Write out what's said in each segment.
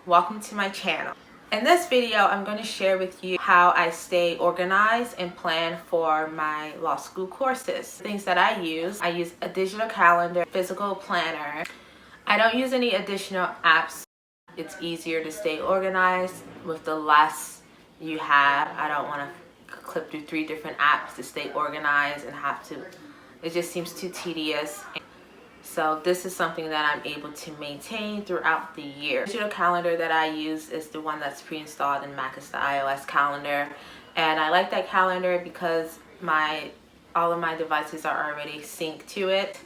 Welcome to my channel. In this video, I'm going to share with you how I stay organized and plan for my law school courses. Things that I use a digital calendar, physical planner. I don't use any additional apps. It's easier to stay organized with the less you have. I don't want to clip through 3 different apps to stay organized and it just seems too tedious. So this is something that I'm able to maintain throughout the year. The digital calendar that I use is the one that's pre-installed in Mac. It's the iOS calendar. And I like that calendar because all of my devices are already synced to it.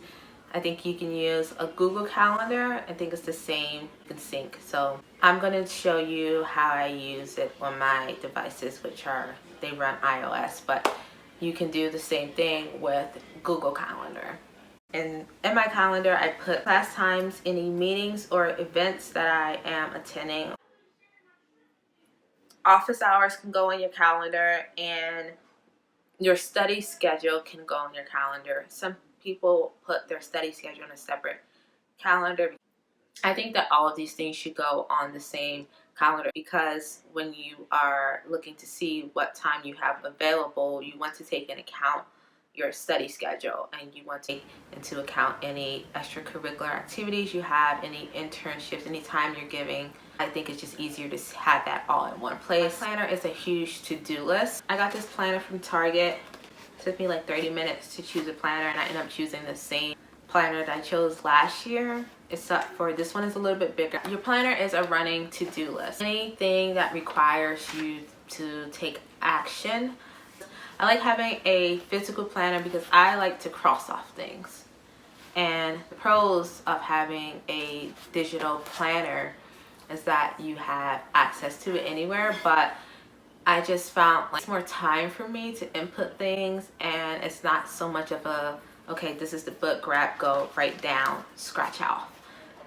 I think you can use a Google Calendar. I think it's the same, you can sync. So I'm going to show you how I use it on my devices, they run iOS, but you can do the same thing with Google Calendar. And in my calendar, I put class times, any meetings or events that I am attending. Office hours can go in your calendar, and your study schedule can go in your calendar. Some people put their study schedule in a separate calendar. I think that all of these things should go on the same calendar, because when you are looking to see what time you have available, you want to take into account your study schedule, and you want to take into account any extracurricular activities you have, any internships, any time you're giving. I think it's just easier to have that all in one place. My planner is a huge to-do list. I got this planner from Target. It took me like 30 minutes to choose a planner, and I ended up choosing the same planner that I chose last year, except for this one is a little bit bigger. Your planner is a running to-do list. Anything that requires you to take action. I like having a physical planner because I like to cross off things. And the pros of having a digital planner is that you have access to it anywhere, but I just found it's more time for me to input things, and it's not so much of a, okay, this is the book, grab, go, write down, scratch off.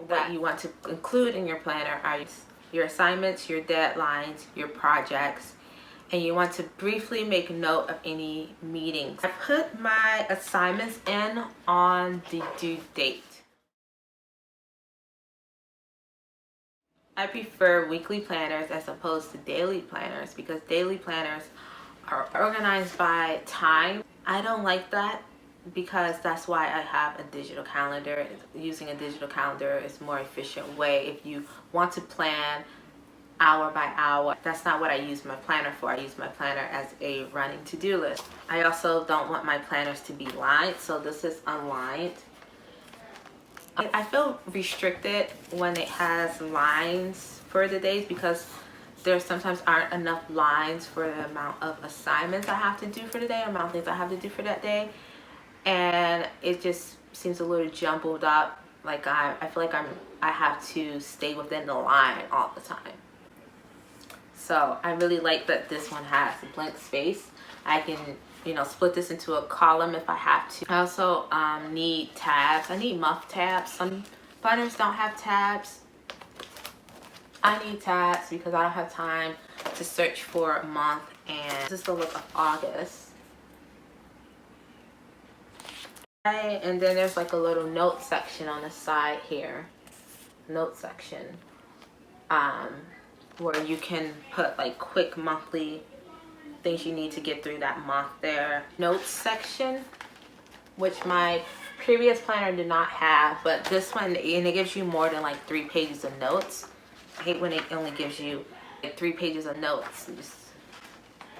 What you want to include in your planner are your assignments, your deadlines, your projects, and you want to briefly make note of any meetings. I put my assignments in on the due date. I prefer weekly planners as opposed to daily planners because daily planners are organized by time. I don't like that because that's why I have a digital calendar. Using a digital calendar is a more efficient way if you want to plan hour by hour. That's not what I use my planner for. I use my planner as a running to-do list. I also don't want my planners to be lined, so this is unlined. I feel restricted when it has lines for the days because there sometimes aren't enough lines for the amount of assignments I have to do for the day, amount of things I have to do for that day, and it just seems a little jumbled up. Like I feel like I have to stay within the line all the time. So I really like that this one has a blank space. I can, split this into a column if I have to. I also need tabs. I need muff tabs. Some planners don't have tabs. I need tabs because I don't have time to search for a month, and this is the look of August. And then there's like a little note section on the side here. Note section. Where you can put like quick monthly things you need to get through that month there. Notes section, which my previous planner did not have, but this one, and it gives you more than like 3 pages of notes. I hate when it only gives you like 3 pages of notes.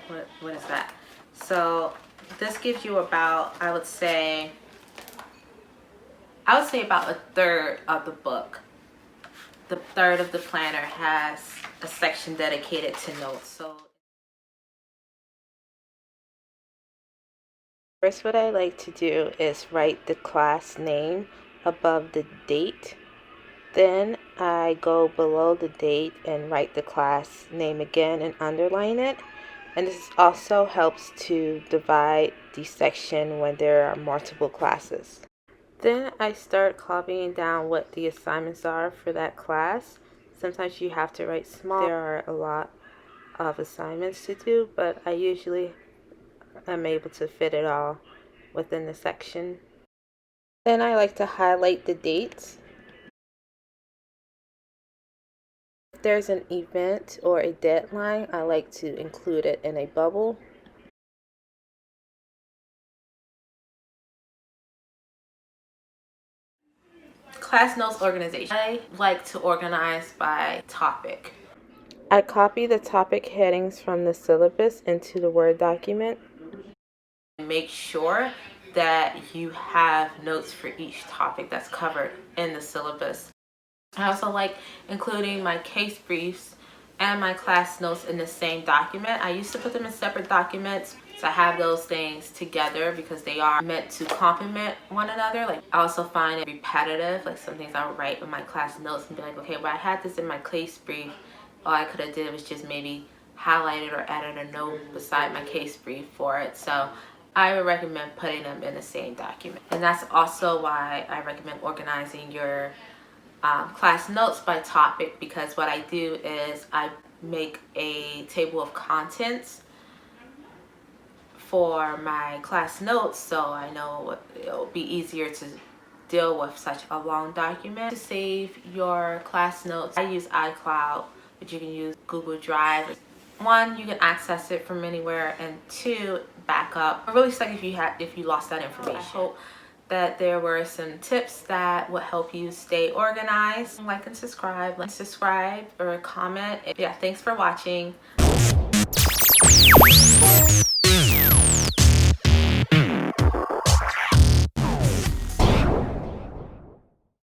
What is that? So this gives you about, I would say about a third of the book. The third of the planner has a section dedicated to notes. So first, what I like to do is write the class name above the date. Then I go below the date and write the class name again and underline it. And this also helps to divide the section when there are multiple classes. Then I start copying down what the assignments are for that class. Sometimes you have to write small. There are a lot of assignments to do, but I usually am able to fit it all within the section. Then I like to highlight the dates. there's an event or a deadline, I like to include it in a bubble. Class notes organization. I like to organize by topic. I copy the topic headings from the syllabus into the Word document. Make sure that you have notes for each topic that's covered in the syllabus. I also like including my case briefs and my class notes in the same document. I used to put them in separate documents, so I have those things together because they are meant to complement one another. Like, I also find it repetitive, like some things I would write in my class notes and be like, okay, well, I had this in my case brief. All I could have did was just maybe highlighted or added a note beside my case brief for it. So I would recommend putting them in the same document. And that's also why I recommend organizing your class notes by topic, because what I do is I make a table of contents for my class notes, so I know it'll be easier to deal with such a long document. To save your class notes, I use iCloud, but you can use Google Drive. One, you can access it from anywhere, and two, backup. It really sucks if you lost that information. I hope that there were some tips that would help you stay organized. Like and subscribe, or comment. Yeah, thanks for watching.